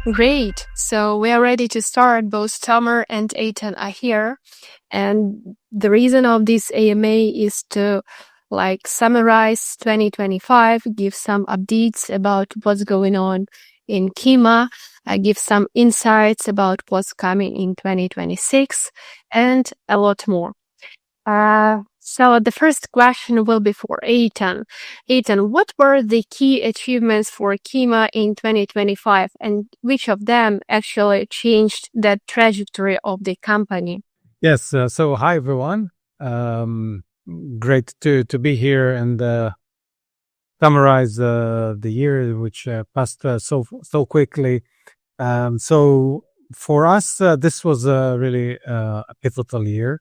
Great. So we are ready to start. Both Tamer and Eitan are here. And the reason of this AMA is to summarize 2025, give some updates about what's going on in Kima, give some insights about what's coming in 2026, and a lot more. So the first question will be for Eitan. Eitan, what were the key achievements for Kima in 2025, and which of them actually changed the trajectory of the company? Yes. So hi everyone. Great to be here and summarize the year which passed so quickly. So for us, this was really a pivotal year.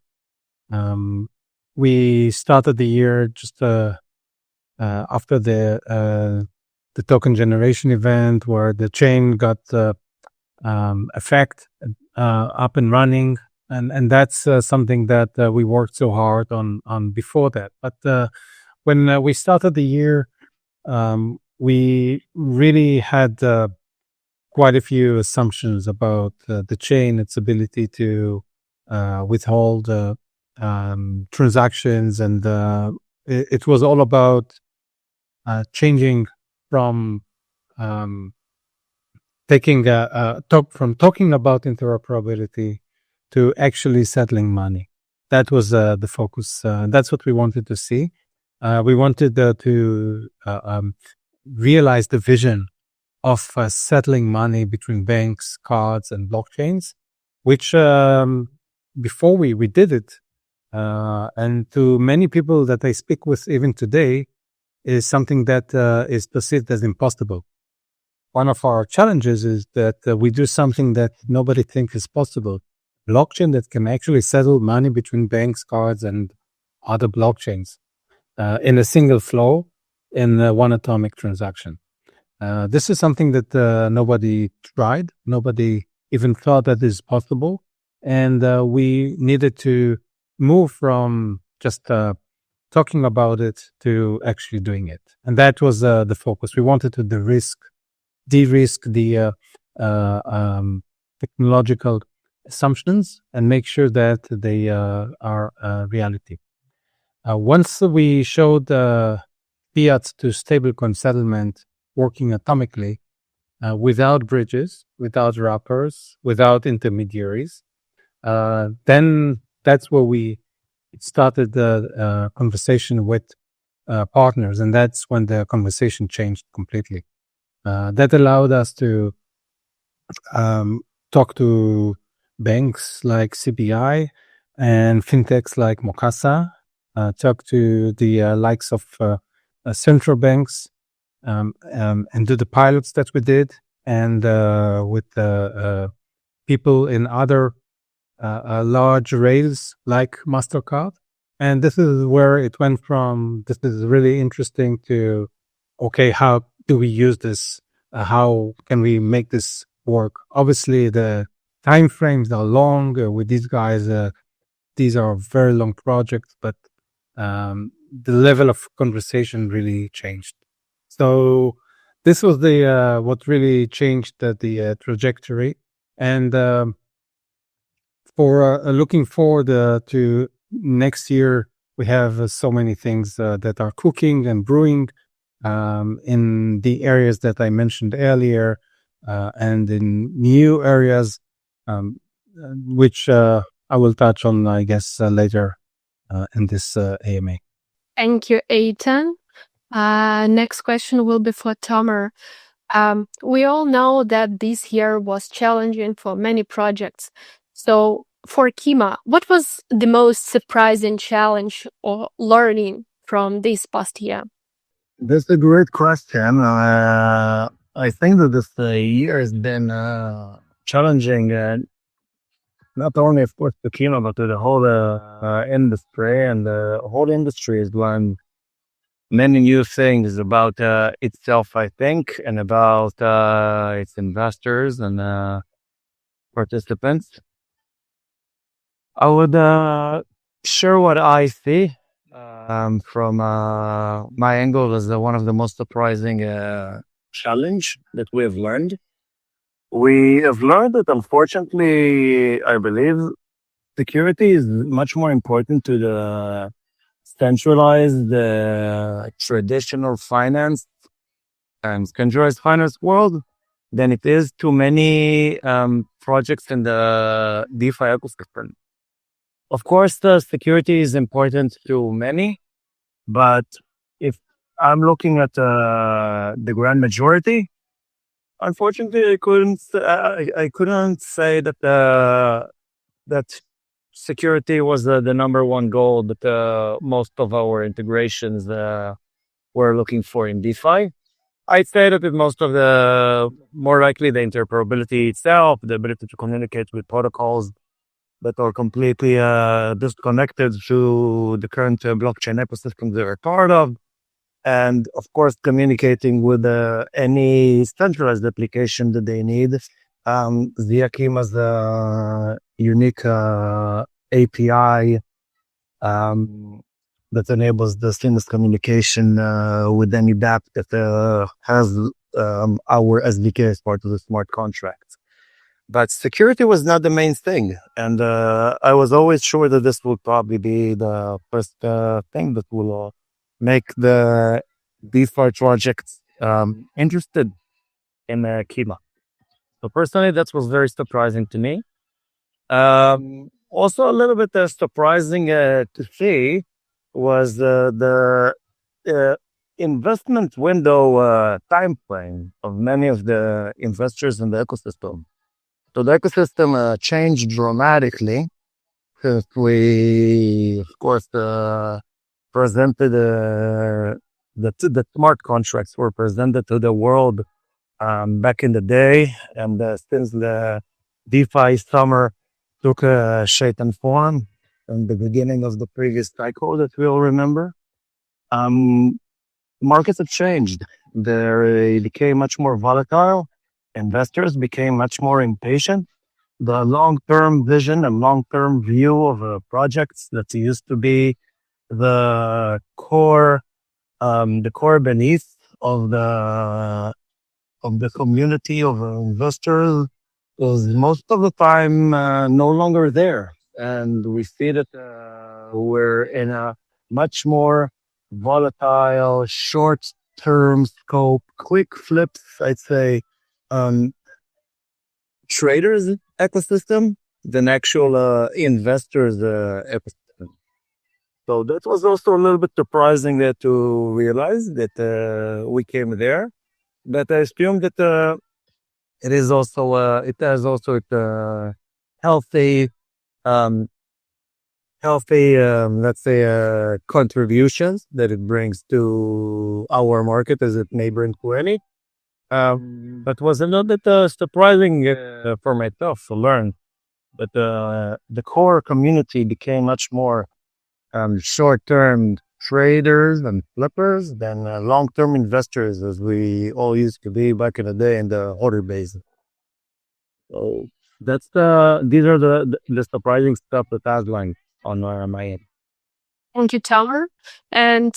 We started the year just after the token generation event, where the chain got effect up and running. And that's something that we worked so hard on before that. But when we started the year, we really had quite a few assumptions about the chain, its ability to withhold transactions, and it was all about changing from talking about interoperability to actually settling money. That was the focus. That's what we wanted to see. We wanted to realize the vision of settling money between banks, cards, and blockchains, which before we did it, and to many people that I speak with even today, is something that is perceived as impossible. One of our challenges is that we do something that nobody thinks is possible. Blockchain that can actually settle money between banks, cards, and other blockchains in a single flow in one atomic transaction. This is something that nobody tried. Nobody even thought that is possible. And we needed to move from just talking about it to actually doing it. And that was the focus. We wanted to de-risk the technological assumptions and make sure that they are reality. Once we showed fiat to stablecoin settlement working atomically, without bridges, without wrappers, without intermediaries, then that's where we started the conversation with partners, and that's when the conversation changed completely. That allowed us to talk to banks like CBI and fintechs like Mokasa, talk to the likes of central banks, and do the pilots that we did, and with people in other large rails like MasterCard. And this is where it went from, this is really interesting, to, okay, how do we use this? How can we make this work? Obviously, the time frames are long with these guys. These are very long projects, but the level of conversation really changed. So this was the what really changed the trajectory. And for looking forward to next year, we have so many things that are cooking and brewing in the areas that I mentioned earlier, and in new areas, which I will touch on, I guess, later in this AMA. Thank you, Eitan. Next question will be for Tamer. We all know that this year was challenging for many projects. So for Kima, what was the most surprising challenge or learning from this past year? That's a great question. I think that this year has been challenging, not only, of course, to Kima, but to the whole industry. And the whole industry is learned many new things about itself, I think, and about its investors and participants. I would share what I see from my angle as one of the most surprising challenge that we have learned. We have learned that unfortunately, I believe security is much more important to the centralized traditional finance and centralized finance world than it is to many projects in the DeFi ecosystem. Of course, the security is important to many, but if I'm looking at the grand majority, unfortunately, I couldn't say that that security was the number one goal that most of our integrations were looking for in DeFi. I'd say that most of the more likely the interoperability itself, the ability to communicate with protocols that are completely disconnected to the current blockchain ecosystem they're part of. And of course, communicating with any centralized application that they need via Kima's unique API that enables the seamless communication with any dApp that has our SDK as part of the smart contracts. But security was not the main thing. And I was always sure that this will probably be the first thing that will make the DeFi projects interested in Kima. So personally, that was very surprising to me. Also a little bit surprising to see was the investment window time frame of many of the investors in the ecosystem. So the ecosystem changed dramatically because we, of course, presented the smart contracts were presented to the world back in the day, and since the DeFi summer took a shape and form in the beginning of the previous cycle that we all remember, markets have changed. They became much more volatile. Investors became much more impatient. The long-term vision and long-term view of projects that used to be the core beneath of the community of investors was most of the time no longer there. And we see that we're in a much more volatile, short-term scope, quick flips, I'd say, traders ecosystem than actual investors ecosystem. So that was also a little bit surprising to realize that we came there. But I assume that it is also it has also healthy let's say contributions that it brings to our market as a neighboring community. But was a little bit surprising for myself to learn that the core community became much more short-term traders and flippers than long-term investors, as we all used to be back in the day in the order base. So that's these are the surprising stuff that I've learned on my end. Thank you, Tomer. And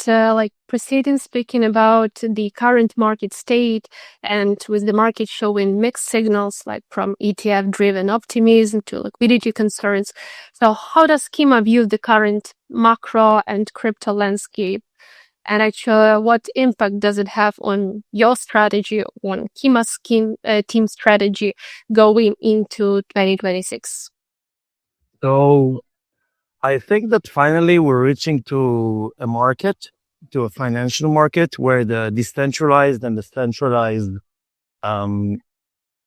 proceeding speaking about the current market state and with the market showing mixed signals like from ETF-driven optimism to liquidity concerns. So how does Kima view the current macro and crypto landscape? And actually, what impact does it have on your strategy, on Kima's team strategy going into 2026? So I think that finally we're reaching to a market, to a financial market where the decentralized and the centralized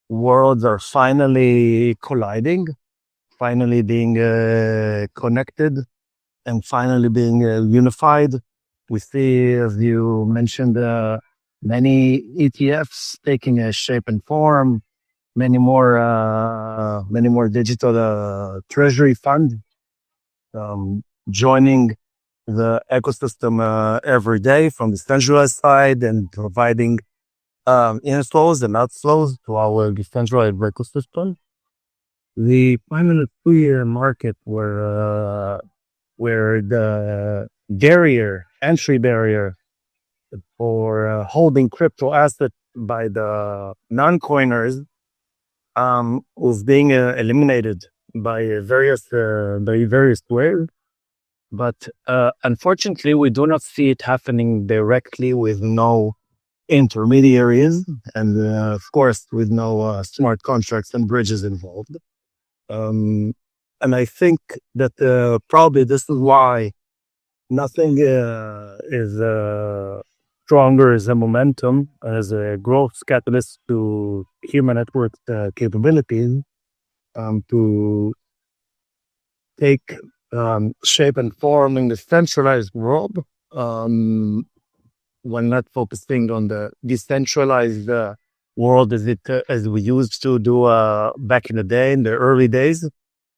worlds are finally colliding, finally being connected, and finally being unified. We see, as you mentioned, many ETFs taking a shape and form, many more digital treasury funds joining the ecosystem every day from the centralized side and providing inflows and outflows to our decentralized ecosystem. The final 2-year market where the entry barrier for holding crypto assets by the non-coiners was being eliminated by various ways. But unfortunately, we do not see it happening directly with no intermediaries and, of course, with no smart contracts and bridges involved. And I think that probably this is why nothing is stronger as a momentum, as a growth catalyst to human network capabilities to take shape and form in the centralized world, when not focusing on the decentralized world as we used to do back in the day, in the early days,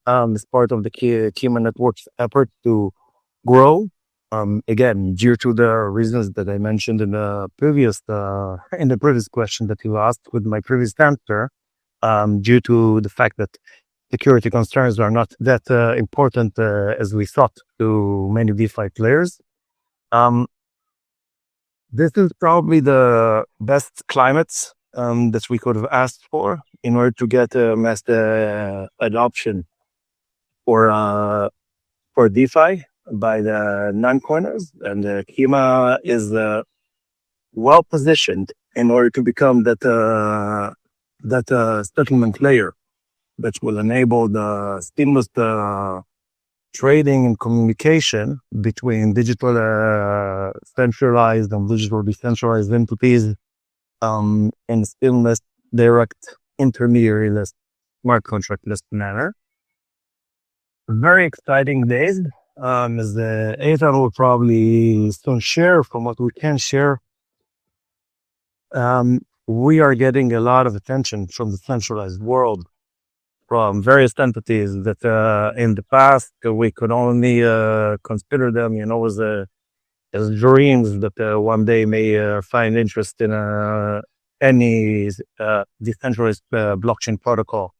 as part of the Kima network's effort to grow. Again, due to the reasons that I mentioned in the previous question that you asked with my previous answer, due to the fact that security concerns are not that important as we thought to many DeFi players. This is probably the best climate that we could have asked for in order to get mass adoption for DeFi by the non-coiners, and Kima is well positioned in order to become that settlement layer that will enable the seamless trading and communication between digital centralized and digital decentralized entities in seamless, direct, intermediary-less, smart contract-less manner. Very exciting days. As the Eitan will probably soon share from what we can share, we are getting a lot of attention from the centralized world, from various entities that in the past we could only consider them, as dreams that one day may find interest in any decentralized blockchain protocol.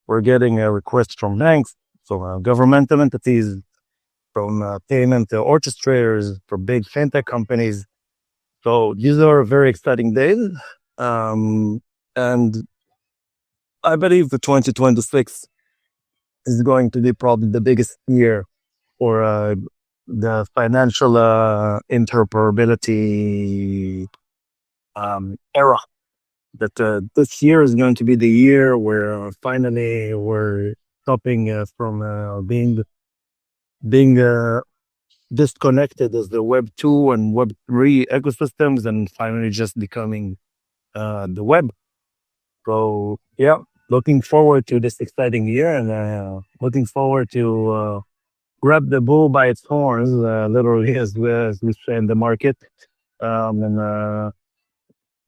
We're getting requests from banks, from governmental entities, from payment orchestrators, from big fintech companies. So these are very exciting days. And I believe the 2026 is going to be probably the biggest year for the financial interoperability era. That this year is going to be the year where finally we're stopping from being disconnected as the Web 2 and Web 3 ecosystems and finally just becoming the web. So, yeah, looking forward to this exciting year and looking forward to grab the bull by its horns, literally, as we say in the market, and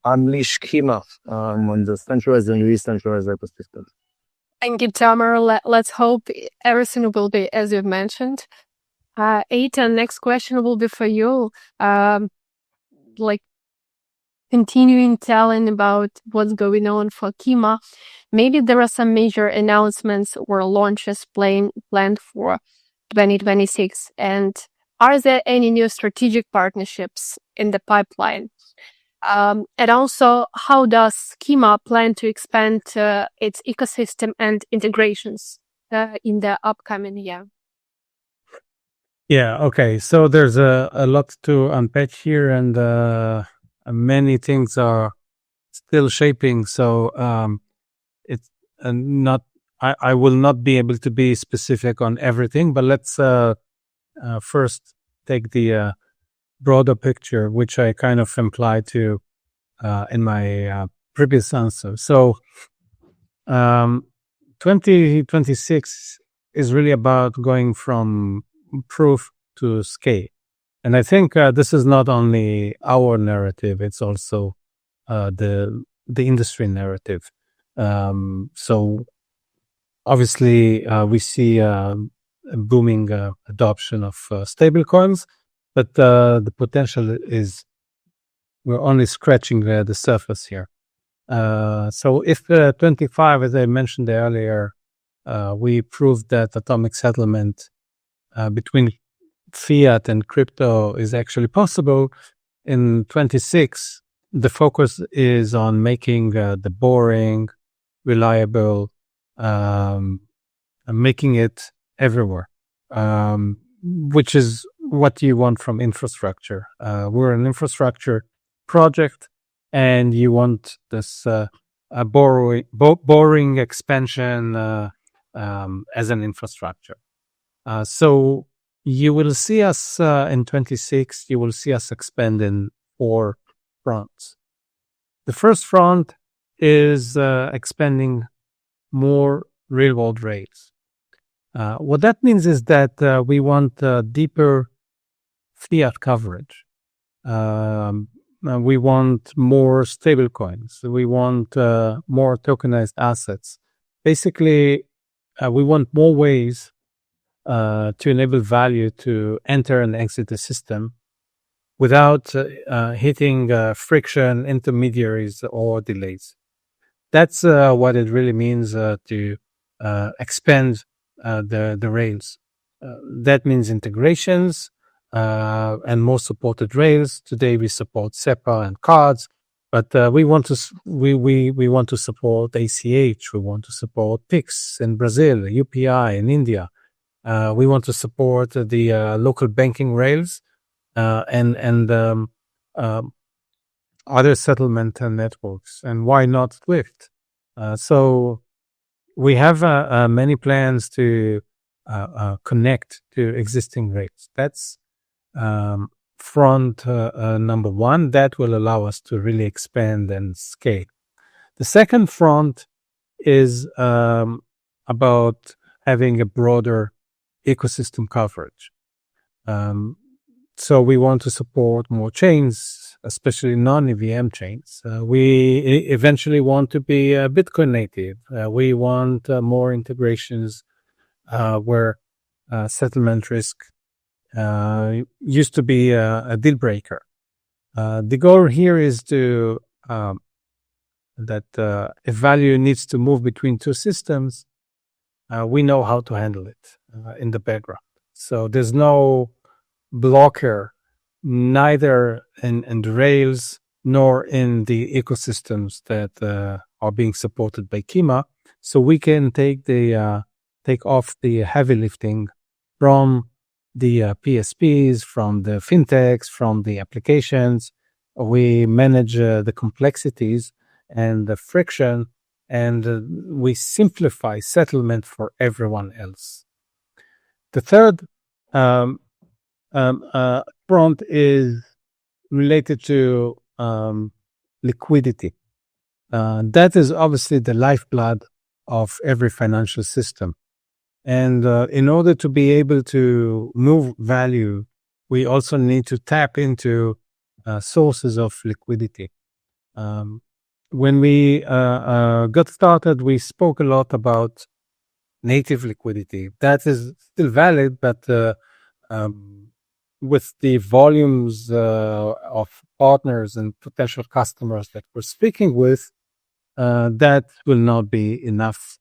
unleash Kima on the centralized and decentralized ecosystem. Thank you, Tamer. Let's hope everything will be as you've mentioned. Eitan, next question will be for you. Continuing telling about what's going on for Kima, maybe there are some major announcements or launches planned for 2026. And are there any new strategic partnerships in the pipeline? And also, how does Kima plan to expand its ecosystem and integrations in the upcoming year? Yeah, okay. So there's a lot to unpack here, and many things are still shaping. So it's not. I will not be able to be specific on everything, but let's first take the broader picture, which I kind of implied to in my previous answer. So 2026 is really about going from proof to scale. And I think this is not only our narrative, it's also the industry narrative. So obviously we see a booming adoption of stablecoins, but the potential is we're only scratching the surface here. So if 25, as I mentioned earlier, we proved that atomic settlement between fiat and crypto is actually possible, in 26, the focus is on making the boring, reliable, making it everywhere, which is what you want from infrastructure. We're an infrastructure project, and you want this boring expansion as an infrastructure. So you will see us in 26, you will see us expand in 4 fronts. The first front is expanding more real-world rails. What that means is that we want deeper fiat coverage. We want more stable coins. We want more tokenized assets. Basically, we want more ways to enable value to enter and exit the system without hitting friction, intermediaries, or delays. That's what it really means to expand the rails. That means integrations and more supported rails. Today we support SEPA and Katz, but we want to support ACH. We want to support PIX in Brazil, UPI in India. We want to support the local banking rails and other settlement networks. And why not Swift? So we have many plans to connect to existing rails. That's front number one. That will allow us to really expand and scale. The second front is about having a broader ecosystem coverage. So we want to support more chains, especially non-EVM chains. We eventually want to be Bitcoin native. We want more integrations where settlement risk used to be a deal breaker. The goal here is to that if value needs to move between 2 systems, we know how to handle it in the background. So there's no blocker, neither in the rails nor in the ecosystems that are being supported by Kima. So we can take off the heavy lifting from the PSPs, from the fintechs, from the applications. We manage the complexities and the friction, and we simplify settlement for everyone else. The third front is related to liquidity. That is obviously the lifeblood of every financial system. And in order to be able to move value, we also need to tap into sources of liquidity. When we got started, we spoke a lot about native liquidity. That is still valid, but with the volumes of partners and potential customers that we're speaking with, that will not be enough.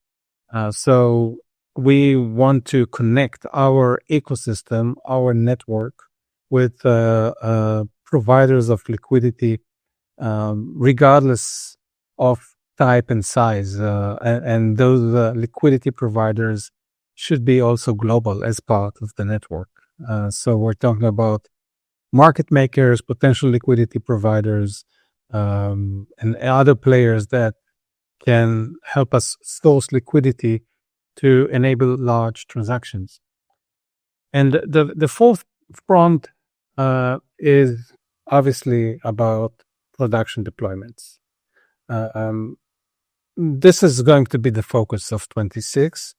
So we want to connect our ecosystem, our network, with providers of liquidity, regardless of type and size. And those liquidity providers should be also global as part of the network. So we're talking about market makers, potential liquidity providers, and other players that can help us source liquidity to enable large transactions. And the fourth front is obviously about production deployments. This is going to be the focus of 26.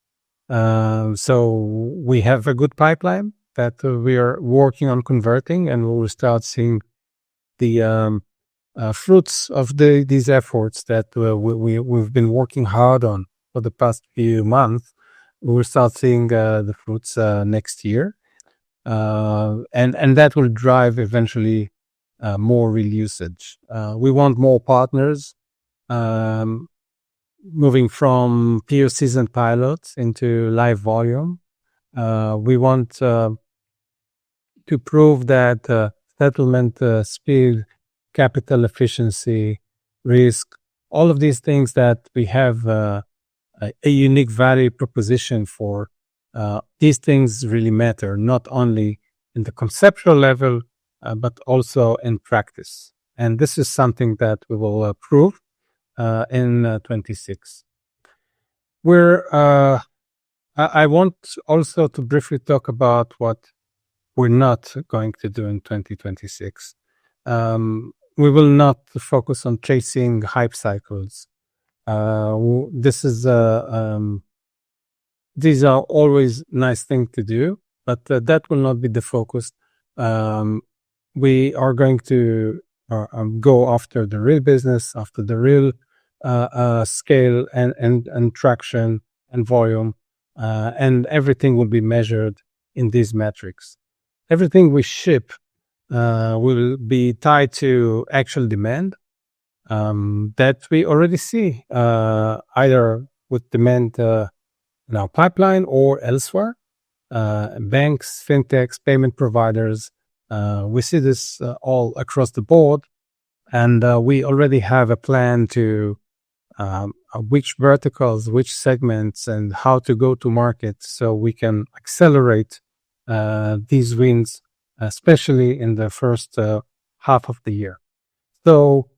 So we have a good pipeline that we are working on converting, and we will start seeing the fruits of these efforts that we've been working hard on for the past few months. We will start seeing the fruits next year, and that will drive eventually more real usage. We want more partners, moving from POCs and pilots into live volume. We want to prove that settlement speed, capital efficiency, risk all of these things that we have a unique value proposition for, these things really matter, not only in the conceptual level, but also in practice. And this is something that we will prove in 26. I want also to briefly talk about what we're not going to do in 2026. We will not focus on chasing hype cycles. These are always nice things to do, but that will not be the focus. We are going to go after the real business, after the real scale and traction and volume, and everything will be measured in these metrics. Everything we ship will be tied to actual demand that we already see, either with demand in our pipeline or elsewhere. Banks, fintechs, payment providers, we see this all across the board, and we already have a plan to which verticals, which segments, and how to go to market so we can accelerate these wins, especially in the first half of the year. So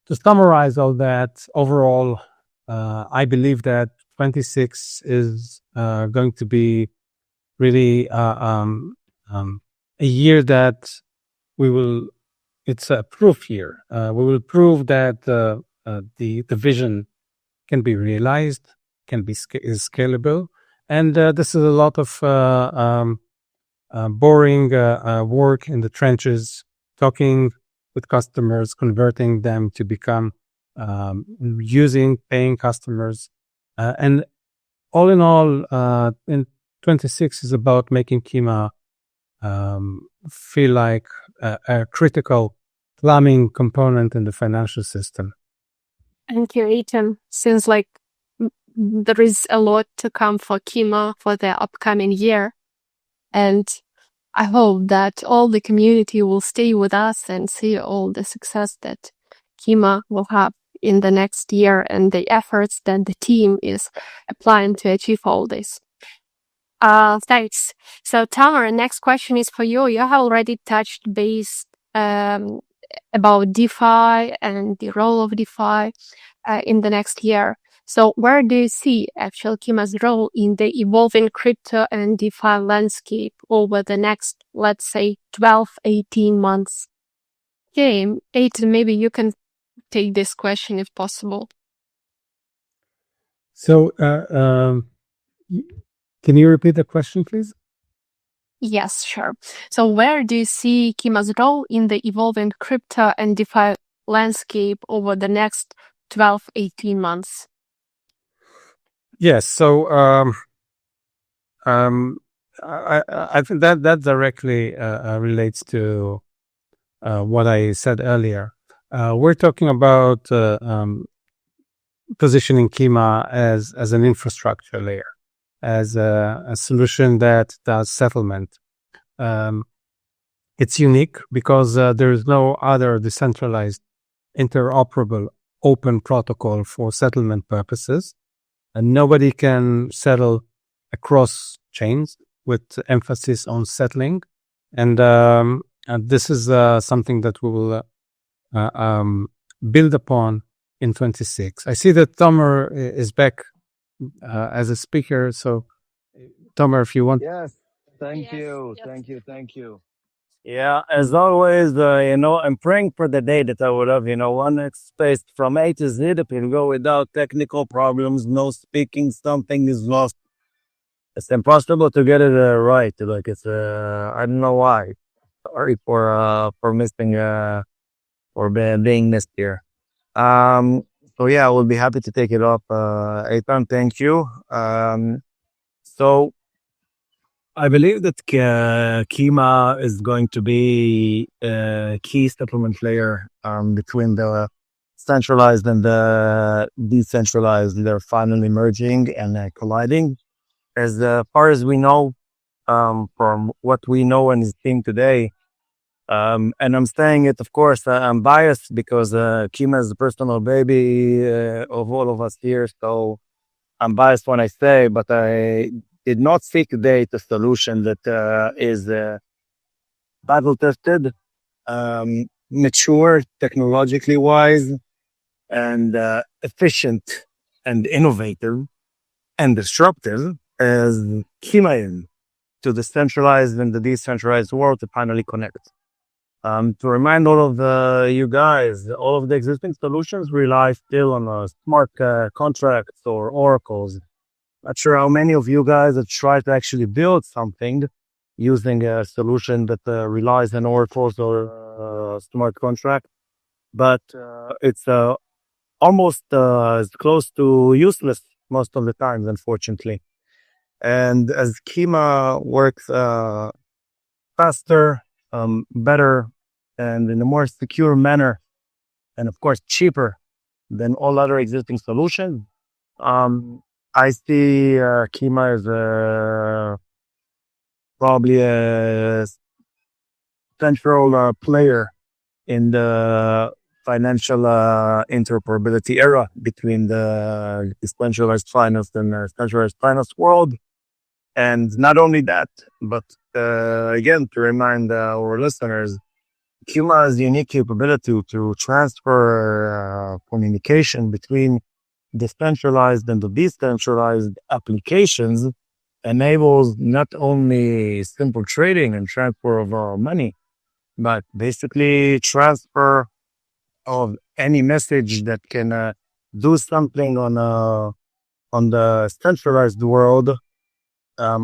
to summarize all that, overall, I believe that 26 is going to be really a year that it's a proof year. We will prove that the vision can be realized, can be is scalable. And this is a lot of boring work in the trenches, talking with customers, converting them to become paying customers. And all in all, in 26 is about making Kima feel like a critical plumbing component in the financial system. Thank you, Eitan. Seems like there is a lot to come for Kima for the upcoming year. And I hope that all the community will stay with us and see all the success that Kima will have in the next year and the efforts that the team is applying to achieve all this. Thanks. So, Tamer, next question is for you. You have already touched base about DeFi and the role of DeFi in the next year. So where do you see actual Kima's role in the evolving crypto and DeFi landscape over the next, let's say, 12, 18 months? Okay, Eitan, maybe you can take this question if possible. So can you repeat the question, please? Yes, sure. So where do you see Kima's role in the evolving crypto and DeFi landscape over the next 12, 18 months? Yes. So I think that directly relates to what I said earlier. We're talking about positioning Kima as an infrastructure layer, as a solution that does settlement. It's unique because there is no other decentralized, interoperable, open protocol for settlement purposes, and nobody can settle across chains with emphasis on settling. And this is something that we will build upon in 26. I see that Tomer is back as a speaker. So, Tomer, if you want. Yes, thank you. Yeah, as always, I'm praying for the day that I would have, one space from A to Z that can go without technical problems, no speaking, something is lost. It's impossible to get it right. Like it's, I don't know why. Sorry for missing, for being missed here. So yeah, I will be happy to take it up. Eitan, thank you. So I believe that Kima is going to be a key settlement layer between the centralized and the decentralized. They're finally merging and colliding. As far as we know, from what we know and is seen today, And I'm saying it, of course, I'm biased because Kima is the personal baby of all of us here. So I'm biased when I say, but I did not see today a solution that is battle tested, mature, technologically wise, and efficient and innovative and disruptive as Kima is to the centralized and the decentralized world to finally connect. To remind all of you guys, all of the existing solutions rely still on smart contracts or oracles. Not sure how many of you guys have tried to actually build something using a solution that relies on oracles or smart contract, but it's almost as close to useless most of the times, unfortunately. And as Kima works faster, better, and in a more secure manner, and of course cheaper than all other existing solutions, I see Kima as probably a central player in the financial interoperability era between the decentralized finance and the centralized finance world. And not only that, but again, to remind our listeners, Kima has the unique capability to transfer communication between decentralized and the decentralized applications, enables not only simple trading and transfer of money, but basically transfer of any message that can do something on the centralized world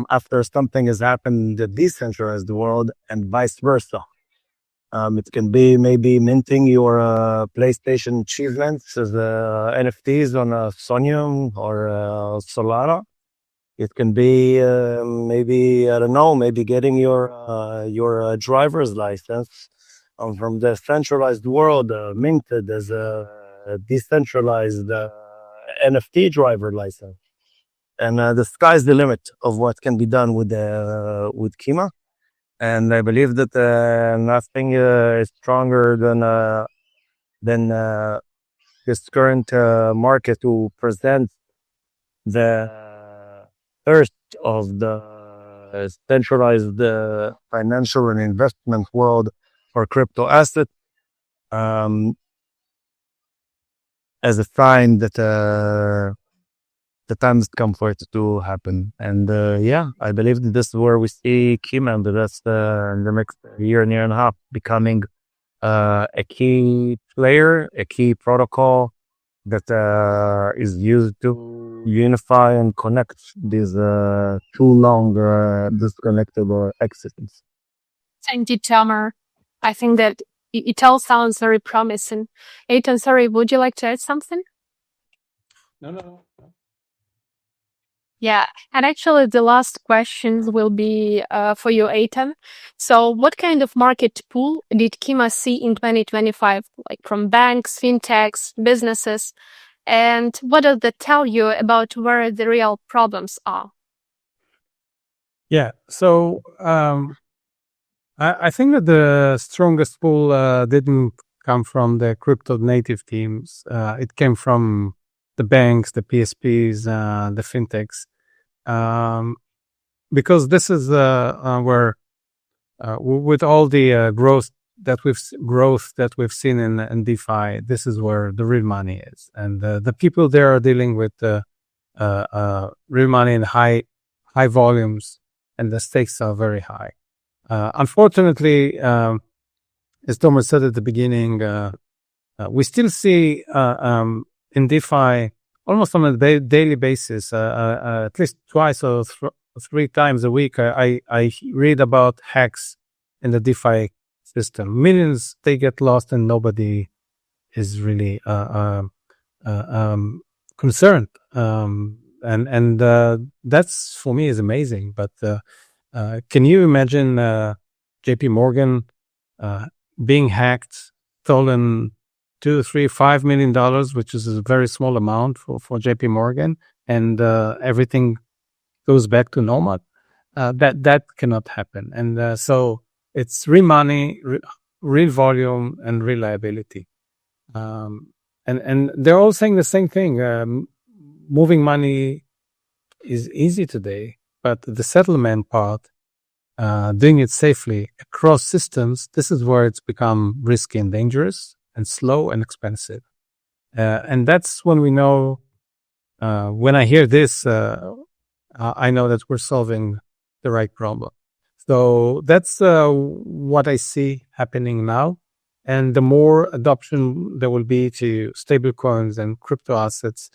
after something has happened in the decentralized world, and vice versa. It can be maybe minting your PlayStation achievements as NFTs on Sonium or Solana. It can be maybe, I don't know, maybe getting your driver's license from the centralized world minted as a decentralized NFT driver license. And the sky's the limit of what can be done with Kima. And I believe that nothing is stronger than this current market to present the thirst of the centralized financial and investment world for crypto assets as a sign that the time has come for it to happen. And yeah, I believe that this is where we see Kima in the next year and a half becoming a key player, a key protocol that is used to unify and connect these too long disconnected exists. Thank you, Tamer. I think that it all sounds very promising. Eitan, sorry, would you like to add something? No. Yeah, and actually the last questions will be for you, Eitan. So what kind of market pool did Kima see in 2025, like from banks, fintechs, businesses? And what does that tell you about where the real problems are? Yeah, so I think that the strongest pool didn't come from the crypto native teams. It came from the banks, the PSPs, the fintechs, because this is where, with all the growth that we've seen in DeFi, this is where the real money is, and the people there are dealing with real money in high volumes, and the stakes are very high. Unfortunately, as Thomas said at the beginning, we still see in DeFi almost on a daily basis, at least twice or three times a week, I read about hacks in the DeFi system. Millions, they get lost and nobody is really concerned. And that's, for me, is amazing. But can you imagine JP Morgan being hacked, stolen $2, $3, $5 million, which is a very small amount for JP Morgan, and everything goes back to normal? That cannot happen. And so It's real money, real volume, and reliability. And they're all saying the same thing. Moving money is easy today, but the settlement part, doing it safely across systems, this is where it's become risky and dangerous and slow and expensive. And that's when we know, when I hear this, I know that we're solving the right problem. So that's what I see happening now. And the more adoption there will be to stable coins and crypto assets,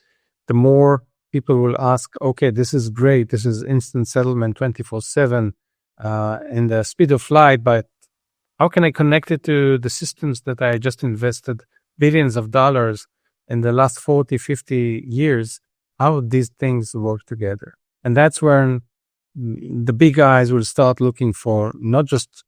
the more people will ask, okay, this is great. This is instant settlement 24/7 and the speed of light, but how can I connect it to the systems that I just invested billions of dollars in the last 40, 50 years? How these things work together? And that's when the big guys will start looking for not just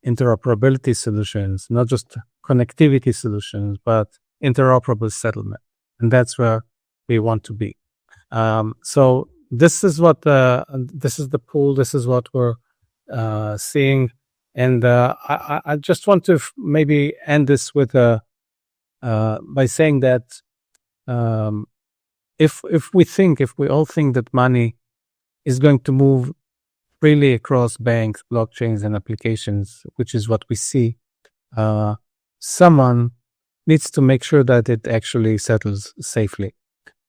interoperability solutions, not just connectivity solutions, but interoperable settlement. And that's where we want to be. So this is what, this is the pool. This is what we're seeing. And I just want to maybe end this with by saying that if we all think that money is going to move freely across banks, blockchains, and applications, which is what we see, someone needs to make sure that it actually settles safely.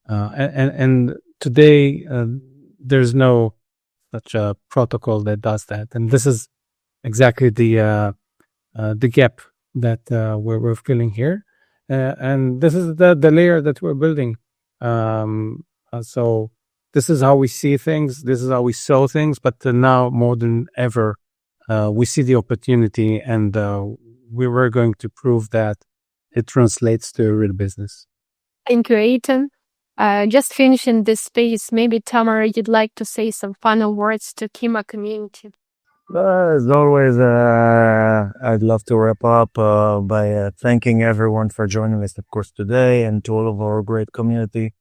And today, there's no such a protocol that does that. And this is exactly the gap that we're filling here. And this is the layer that we're building. So this is how we see things. This is how we saw things. But now more than ever, we see the opportunity, and we were going to prove that it translates to real business. Thank you, Eitan. Just finishing this space, maybe Tamara, you'd like to say some final words to Kima community. As always, I'd love to wrap up by thanking everyone for joining us, of course, today, and to all of our great community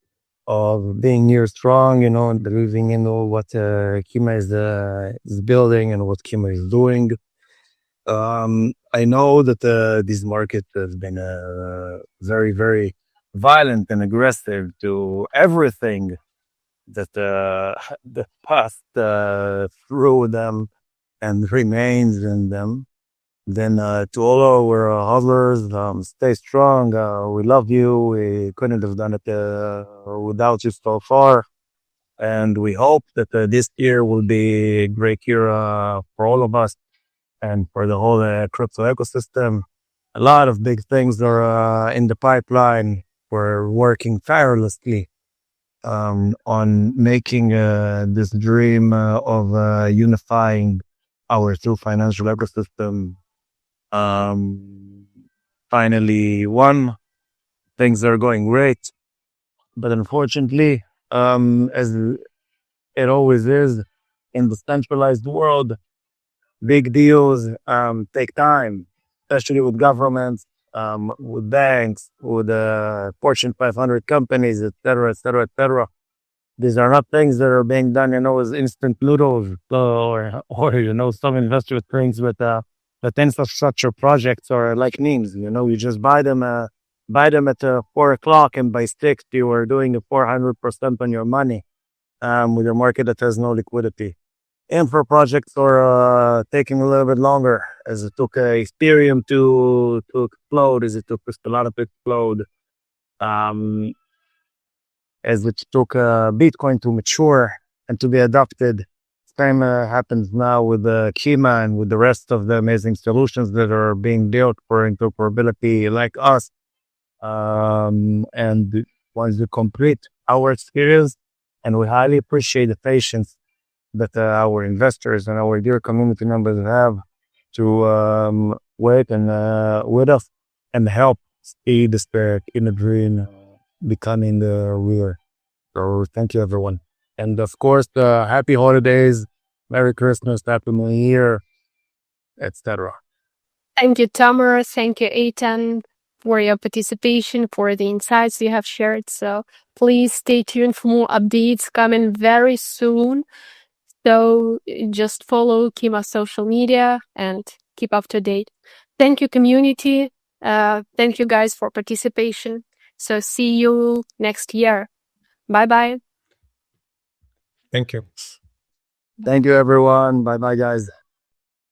of being here strong, and believing in all what Kima is building and what Kima is doing. I know that this market has been very, very violent and aggressive to everything that passed through them and remains in them. Then to all our hodlers, stay strong. We love you. We couldn't have done it without you so far. And we hope that this year will be a great year for all of us and for the whole crypto ecosystem. A lot of big things are in the pipeline. We're working tirelessly on making this dream of unifying our two financial ecosystem finally won. Things are going great, but unfortunately, as it always is in the centralized world, big deals take time, especially with governments, with banks, with Fortune 500 companies, etc., etc., etc. These are not things that are being done, as instant noodles or some investor things with that infrastructure projects are like memes. You just buy them at 4:00, and by 6 you are doing a 400% on your money with a market that has no liquidity. Infra projects are taking a little bit longer, as it took Ethereum to explode, as it took Solana to explode, as it took Bitcoin to mature and to be adopted. Same happens now with Kima and with the rest of the amazing solutions that are being built for interoperability like us. And once you complete our experience, and we highly appreciate the patience that our investors and our dear community members have to wait and with us and help see the spirit in the dream becoming the real. So thank you, everyone. And of course, happy holidays, Merry Christmas, Happy New Year, etc. Thank you, Tamara. Thank you, Eitan, for your participation, for the insights you have shared. So please stay tuned for more updates coming very soon. So just follow Kima's social media and keep up to date. Thank you, community. Thank you guys for participation. So see you next year. Bye-bye. Thank you. Thank you, everyone. Bye bye, guys.